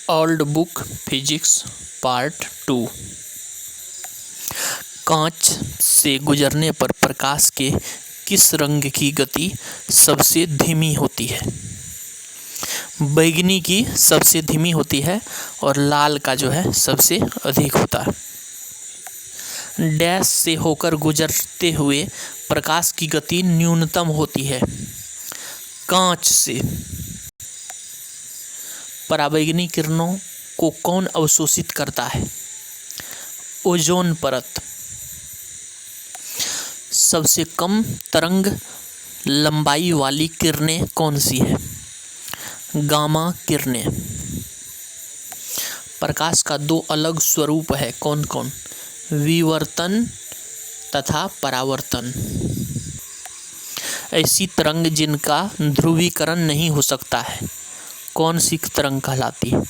Old book physics part 2। कांच से गुजरने पर प्रकाश के किस रंग की गति सबसे धीमी होती है? बैंगनी की सबसे धीमी होती है और लाल का जो है सबसे अधिक होता है। डैश से होकर गुजरते हुए प्रकाश की गति न्यूनतम होती है। कांच से पराबैंगनी किरणों को कौन अवशोषित करता है? ओजोन परत। सबसे कम तरंग लंबाई वाली किरणें कौन सी है? गामा किरणें। प्रकाश का दो अलग स्वरूप है, कौन कौन? विवर्तन तथा परावर्तन। ऐसी तरंग जिनका ध्रुवीकरण नहीं हो सकता है, कौन सी तरंग कहलाती है?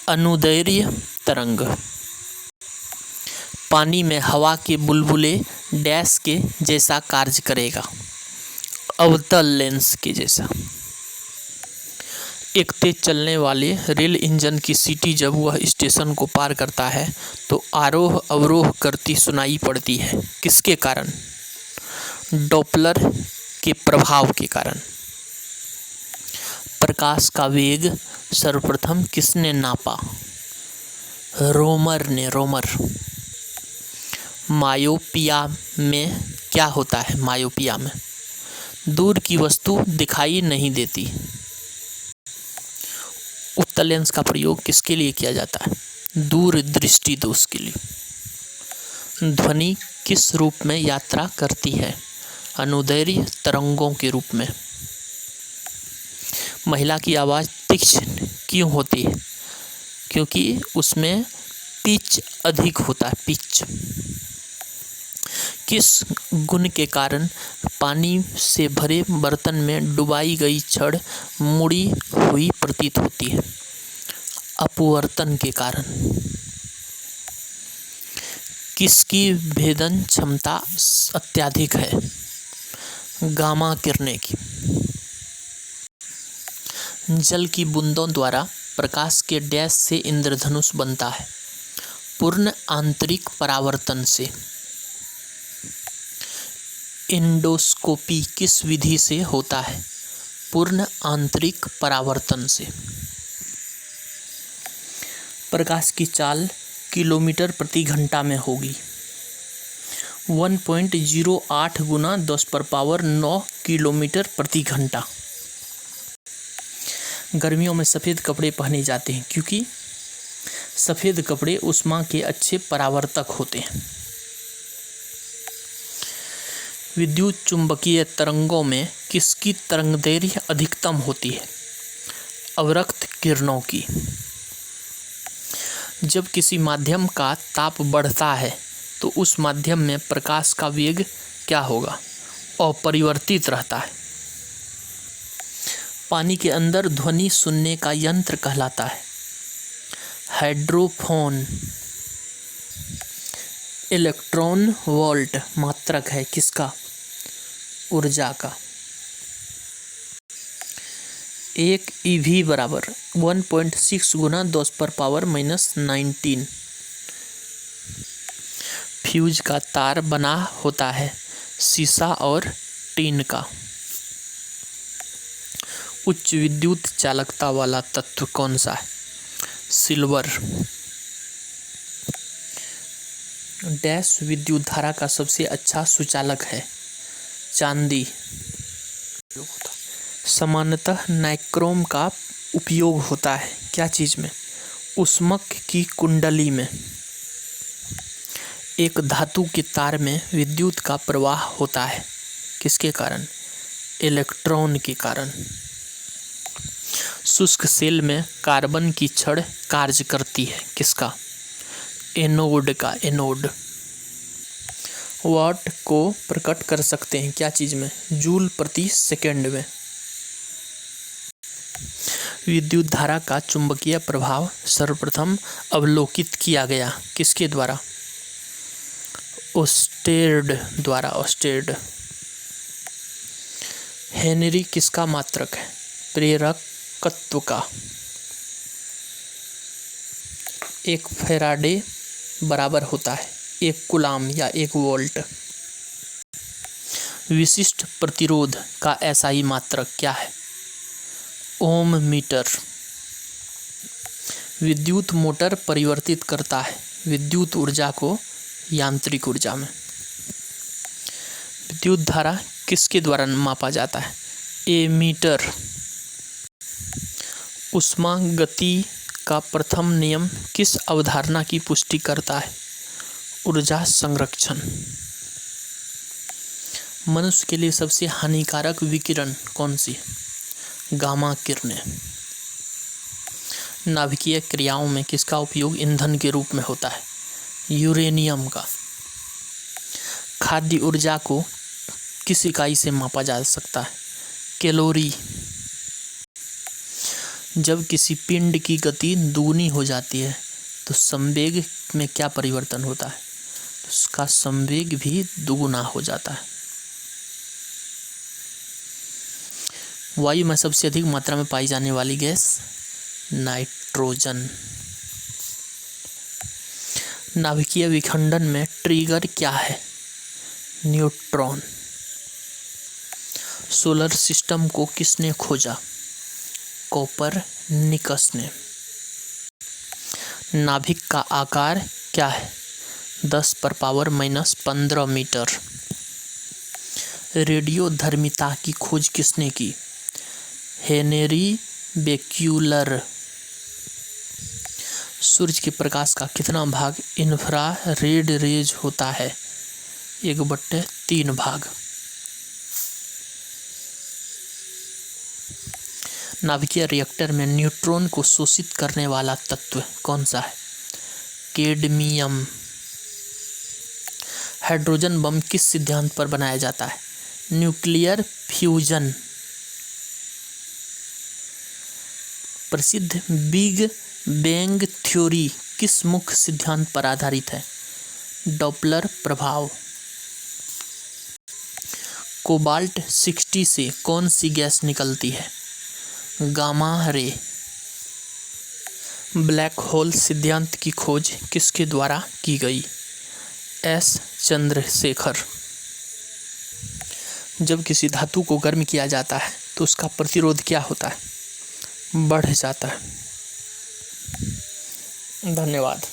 अनुदैर्घ्य तरंग। पानी में हवा के बुलबुले डैश के जैसा कार्य करेगा? अवतल लेंस के जैसा। एक तेज चलने वाले रेल इंजन की सीटी जब वह स्टेशन को पार करता है तो आरोह अवरोह करती सुनाई पड़ती है, किसके कारण? डॉपलर के प्रभाव के कारण। प्रकाश का वेग सर्वप्रथम किसने नापा? रोमर ने। रोमर। मायोपिया में क्या होता है? मायोपिया में दूर की वस्तु दिखाई नहीं देती। उत्तल लेंस का प्रयोग किसके लिए किया जाता है? दूर दृष्टि दोष के लिए। ध्वनि किस रूप में यात्रा करती है? अनुदैर्घ्य तरंगों के रूप में। महिला की आवाज़ तीक्ष्ण क्यों होती है? क्योंकि उसमें पिच अधिक होता है। पिच। किस गुण के कारण पानी से भरे बर्तन में डुबाई गई छड़ मुड़ी हुई प्रतीत होती है? अपवर्तन के कारण। किसकी भेदन क्षमता अत्यधिक है? गामा किरणें की। जल की बूंदों द्वारा प्रकाश के डैश से इंद्रधनुष बनता है? पूर्ण आंतरिक परावर्तन से। एंडोस्कोपी किस विधि से होता है? पूर्ण आंतरिक परावर्तन से। प्रकाश की चाल किलोमीटर प्रति घंटा में होगी 1.08 गुना 10⁻9 किलोमीटर प्रति घंटा। गर्मियों में सफ़ेद कपड़े पहने जाते हैं क्योंकि सफ़ेद कपड़े ऊष्मा के अच्छे परावर्तक होते हैं। विद्युत चुंबकीय तरंगों में किसकी तरंगदैर्घ्य अधिकतम होती है? अवरक्त किरणों की। जब किसी माध्यम का ताप बढ़ता है तो उस माध्यम में प्रकाश का वेग क्या होगा? अपरिवर्तित रहता है। पानी के अंदर ध्वनि सुनने का यंत्र कहलाता है? हाइड्रोफोन। इलेक्ट्रॉन वोल्ट मात्रक है किसका? ऊर्जा का। एक ईवी बराबर 1.6 गुना 10⁻⁻19। फ्यूज का तार बना होता है सीसा और टीन का। उच्च विद्युत चालकता वाला तत्व कौन सा है? सिल्वर। डैश विद्युत धारा का सबसे अच्छा सुचालक है? चांदी। सामान्यतः नाइक्रोम का उपयोग होता है क्या चीज़ में? ऊष्मक की कुंडली में। एक धातु के तार में विद्युत का प्रवाह होता है किसके कारण? इलेक्ट्रॉन के कारण। शुष्क सेल में कार्बन की छड़ कार्य करती है किसका? एनोड का। एनोड। वाट को प्रकट कर सकते हैं क्या चीज़ में? जूल प्रति सेकंड में। विद्युत धारा का चुंबकीय प्रभाव सर्वप्रथम अवलोकित किया गया किसके द्वारा? ओस्टेर्ड द्वारा। ओस्टेर्ड। हेनरी किसका मात्रक है? प्रेरकत्व का। एक फैराडे बराबर होता है 1 कूलाम या 1 वोल्ट। विशिष्ट प्रतिरोध का एसआई मात्रक क्या है? ओम मीटर। विद्युत मोटर परिवर्तित करता है विद्युत ऊर्जा को यांत्रिक ऊर्जा में। विद्युत धारा किसके द्वारा मापा जाता है? एमीटर। ऊष्मागति का प्रथम नियम किस अवधारणा की पुष्टि करता है? ऊर्जा संरक्षण। मनुष्य के लिए सबसे हानिकारक विकिरण कौन सी? गामा किरणें। नाभिकीय क्रियाओं में किसका उपयोग ईंधन के रूप में होता है? यूरेनियम का। खाद्य ऊर्जा को किस इकाई से मापा जा सकता है? कैलोरी। जब किसी पिंड की गति दुगुनी हो जाती है तो संवेग में क्या परिवर्तन होता है? उसका संवेग भी दुगुना हो जाता है। वायु में सबसे अधिक मात्रा में पाई जाने वाली गैस नाइट्रोजन। नाभिकीय विखंडन में ट्रिगर क्या है? न्यूट्रॉन। सोलर सिस्टम को किसने खोजा? कोपरनिकस ने। नाभिक का आकार क्या है? 10⁻⁻15 मीटर। रेडियोधर्मिता की खोज किसने की? हेनरी बेक्यूलर। सूर्य के प्रकाश का कितना भाग इंफ्रारेड रेज होता है? 1/3 भाग। नाभिकीय रिएक्टर में न्यूट्रॉन को शोषित करने वाला तत्व कौन सा है? कैडमियम। हाइड्रोजन बम किस सिद्धांत पर बनाया जाता है? Nuclear fusion. प्रसिद्ध बिग बैंग थ्योरी किस मुख्य सिद्धांत पर आधारित है? डॉपलर प्रभाव। कोबाल्ट 60 से कौन सी गैस निकलती है? Gamma ray. ब्लैक होल सिद्धांत की खोज किसके द्वारा की गई? एस चंद्रशेखर। जब किसी धातु को गर्म किया जाता है तो उसका प्रतिरोध क्या होता है? बढ़ जाता है। धन्यवाद।